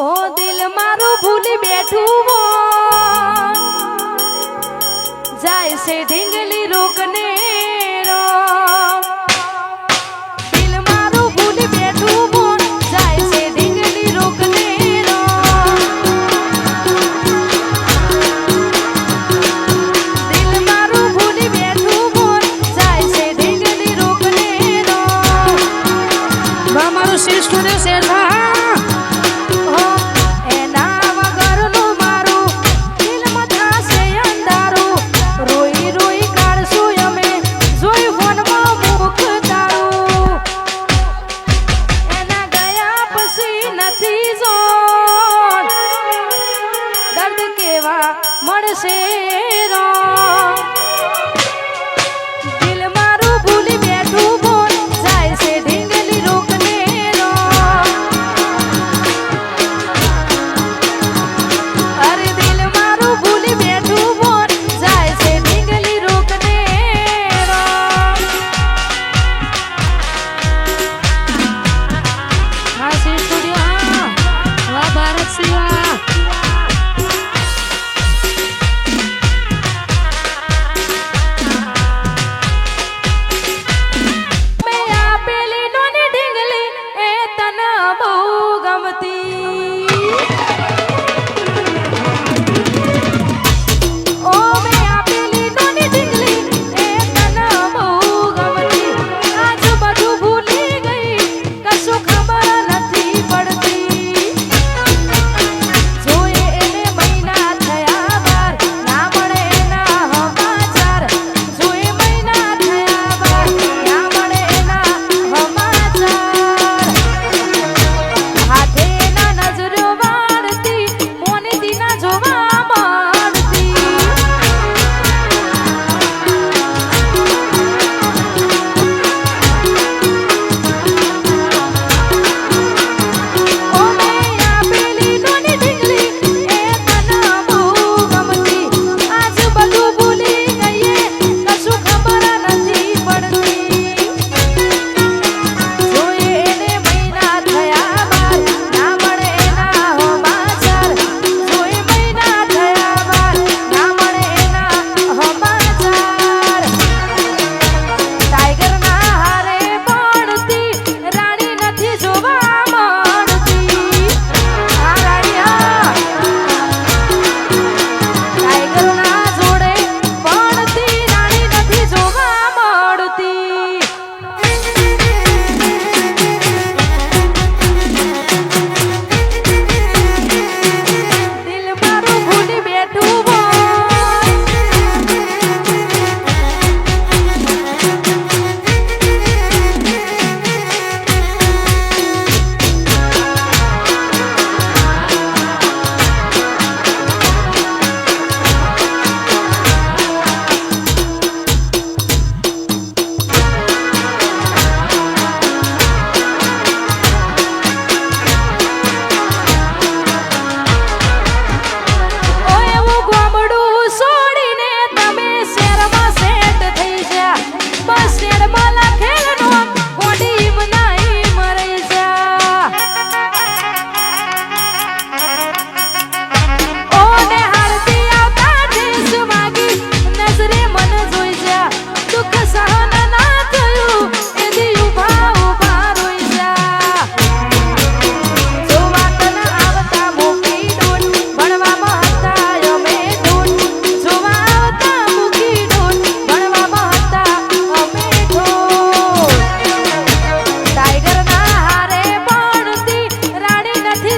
ઓ દિલ મારું ભૂલી બેઠું જાય છે ઢીંગલી રોકને રો દિલ મારું ભૂલી બેઠું જાય છે ઢીંગલી રોકને રો દિલ મારું ભૂલી બેઠું જાય છે ઢીંગલી રોકને રો મારું શ્રેષ્ઠ શેર મળશે રો દિલ મારું ભૂલી બેઠું બોલ જાય છે ઢીંગલી રોકને રો અરે દિલ મારું ભૂલી બેઠું બોલ જાય છે ઢીંગલી રોકને રો હા સી સ્ટુડિયો વાહ ભારત સેવા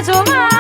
જોવા